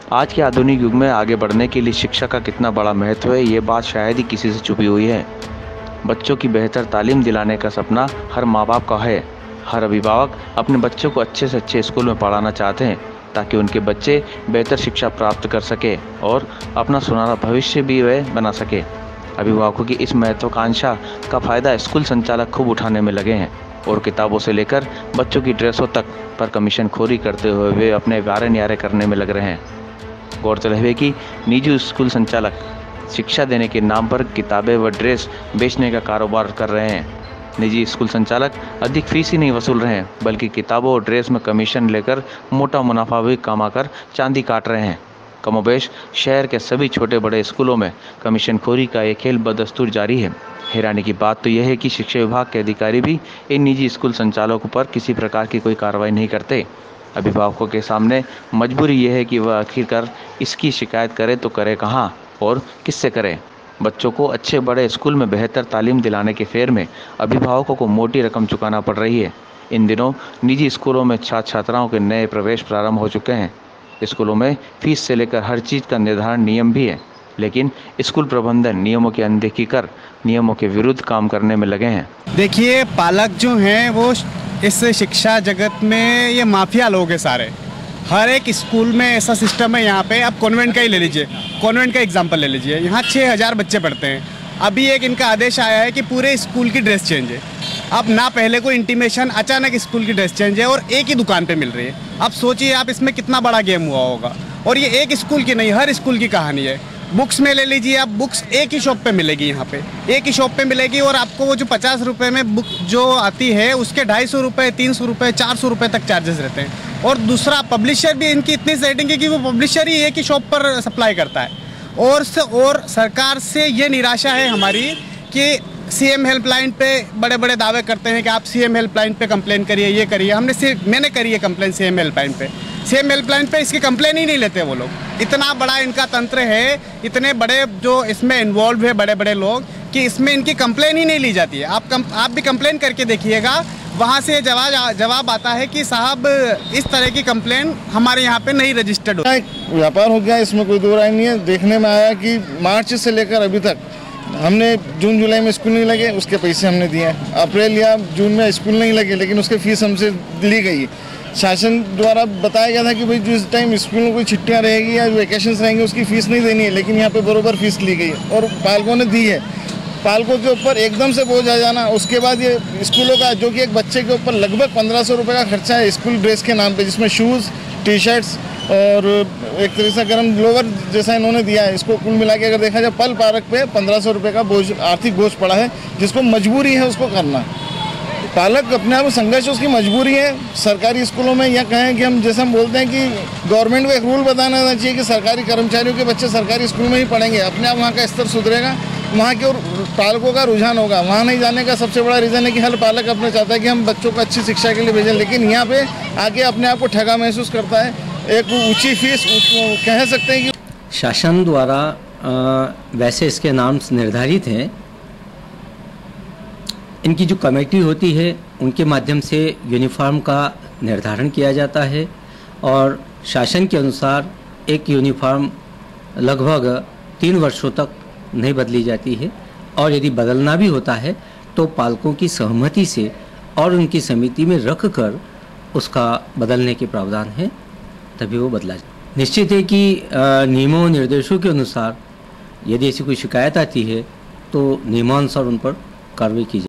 आज के आधुनिक युग में आगे बढ़ने के लिए शिक्षा का कितना बड़ा महत्व है, ये बात शायद ही किसी से छुपी हुई है। बच्चों की बेहतर तालीम दिलाने का सपना हर माँ बाप का है। हर अभिभावक अपने बच्चों को अच्छे से अच्छे स्कूल में पढ़ाना चाहते हैं ताकि उनके बच्चे बेहतर शिक्षा प्राप्त कर सके और अपना सुनहरा भविष्य भी वह बना सके। अभिभावकों की इस महत्वाकांक्षा का फ़ायदा स्कूल संचालक खूब उठाने में लगे हैं और किताबों से लेकर बच्चों की ड्रेसों तक पर कमीशन खोरी करते हुए वे अपने वारे न्यारे करने में लग रहे हैं। गौरतलब है कि निजी स्कूल संचालक शिक्षा देने के नाम पर किताबें व ड्रेस बेचने का कारोबार कर रहे हैं। निजी स्कूल संचालक अधिक फीस ही नहीं वसूल रहे हैं बल्कि किताबों और ड्रेस में कमीशन लेकर मोटा मुनाफा भी कमाकर चांदी काट रहे हैं। कमोबेश शहर के सभी छोटे बड़े स्कूलों में कमीशनखोरी का ये खेल बदस्तूर जारी है। हैरानी की बात तो यह है कि शिक्षा विभाग के अधिकारी भी इन निजी स्कूल संचालकों पर किसी प्रकार की कोई कार्रवाई नहीं करते। अभिभावकों के सामने मजबूरी यह है कि वह आखिरकार इसकी शिकायत करे तो करे कहाँ और किससे करे। बच्चों को अच्छे बड़े स्कूल में बेहतर तालीम दिलाने के फेर में अभिभावकों को मोटी रकम चुकाना पड़ रही है। इन दिनों निजी स्कूलों में छात्र छात्राओं के नए प्रवेश प्रारंभ हो चुके हैं। स्कूलों में फीस से लेकर हर चीज़ का निर्धारण नियम भी है, लेकिन स्कूल प्रबंधन नियमों की अनदेखी कर नियमों के विरुद्ध काम करने में लगे हैं। देखिए, पालक जो हैं वो इस शिक्षा जगत में ये माफिया लोग हैं सारे। हर एक स्कूल में ऐसा सिस्टम है। यहाँ पे आप कॉन्वेंट का ही ले लीजिए, कॉन्वेंट का एग्जांपल ले लीजिए। यहाँ 6000 बच्चे पढ़ते हैं। अभी एक इनका आदेश आया है कि पूरे स्कूल की ड्रेस चेंज है। अब ना पहले कोई इंटीमेशन, अचानक स्कूल की ड्रेस चेंज है और एक ही दुकान पे मिल रही है। अब सोचिए आप इसमें कितना बड़ा गेम हुआ होगा। और ये एक स्कूल की नहीं, हर स्कूल की कहानी है। बुक्स में ले लीजिए आप, बुक्स एक ही शॉप पे मिलेगी। यहाँ पे एक ही शॉप पे मिलेगी और आपको वो जो 50 रुपये में बुक जो आती है उसके 250 रुपये, 300 रुपये, 400 रुपये तक चार्जेस रहते हैं। और दूसरा, पब्लिशर भी इनकी इतनी सेटिंग है कि वो पब्लिशर ही एक ही शॉप पर सप्लाई करता है। और सरकार से ये निराशा है हमारी कि सीएम हेल्पलाइन पे बड़े बड़े दावे करते हैं कि आप सीएम हेल्पलाइन पे कंप्लेन करिए, ये करिए। मैंने करी है कंप्लेन सीएम हेल्पलाइन पे। सीएम हेल्पलाइन पे इसकी कंप्लेन ही नहीं लेते वो लोग। इतना बड़ा इनका तंत्र है, इतने बड़े जो इसमें इन्वॉल्व है बड़े बड़े लोग, कि इसमें इनकी कंप्लेन ही नहीं ली जाती है। आप भी कंप्लेन करके देखिएगा, वहाँ से जवाब आता है कि साहब इस तरह की कंप्लेन हमारे यहाँ पे नहीं रजिस्टर्ड हो। व्यापार हो गया, इसमें कोई दो राय नहीं है। देखने में आया कि मार्च से लेकर अभी तक हमने जून जुलाई में स्कूल नहीं लगे, उसके पैसे हमने दिए। अप्रैल या जून में स्कूल नहीं लगे लेकिन उसके फीस हमसे ली गई। शासन द्वारा बताया गया था कि भाई जिस टाइम स्कूल में कोई छुट्टियां रहेगी या वेकेशंस रहेंगे उसकी फ़ीस नहीं देनी है, लेकिन यहाँ पे बरोबर फीस ली गई और पालकों ने दी है। पालकों के ऊपर एकदम से बोझ आ जाना, उसके बाद ये स्कूलों का जो कि एक बच्चे के ऊपर लगभग 1500 रुपये का खर्चा है स्कूल ड्रेस के नाम पे, जिसमें शूज़, टी शर्ट्स और एक तरह से गर्म लोवर जैसा इन्होंने दिया है। इसको कुल मिला के अगर देखा जाए पल पार्क पे 1500 रुपये का बोझ, आर्थिक बोझ पड़ा है, जिसको मजबूरी है उसको करना। पालक अपने आप में संघर्ष, उसकी मजबूरी है। सरकारी स्कूलों में यह कहें कि हम जैसे हम बोलते हैं कि गवर्नमेंट को एक रूल बताना चाहिए कि सरकारी कर्मचारियों के बच्चे सरकारी स्कूल में ही पढ़ेंगे, अपने आप वहाँ का स्तर सुधरेगा, वहाँ के और पालकों का रुझान होगा। वहाँ नहीं जाने का सबसे बड़ा रीज़न है कि हर पालक अपना चाहता है कि हम बच्चों को अच्छी शिक्षा के लिए भेजें, लेकिन यहाँ पे आके अपने आप को ठगा महसूस करता है। एक ऊंची फीस कह सकते हैं कि शासन द्वारा वैसे इसके नाम निर्धारित हैं। इनकी जो कमेटी होती है उनके माध्यम से यूनिफॉर्म का निर्धारण किया जाता है और शासन के अनुसार एक यूनिफॉर्म लगभग 3 वर्षों तक नहीं बदली जाती है और यदि बदलना भी होता है तो पालकों की सहमति से और उनकी समिति में रख कर उसका बदलने के प्रावधान है, तभी वो बदला जाए। निश्चित है कि नियमों और निर्देशों के अनुसार यदि ऐसी कोई शिकायत आती है तो नियमानुसार उन पर कार्रवाई की जाए।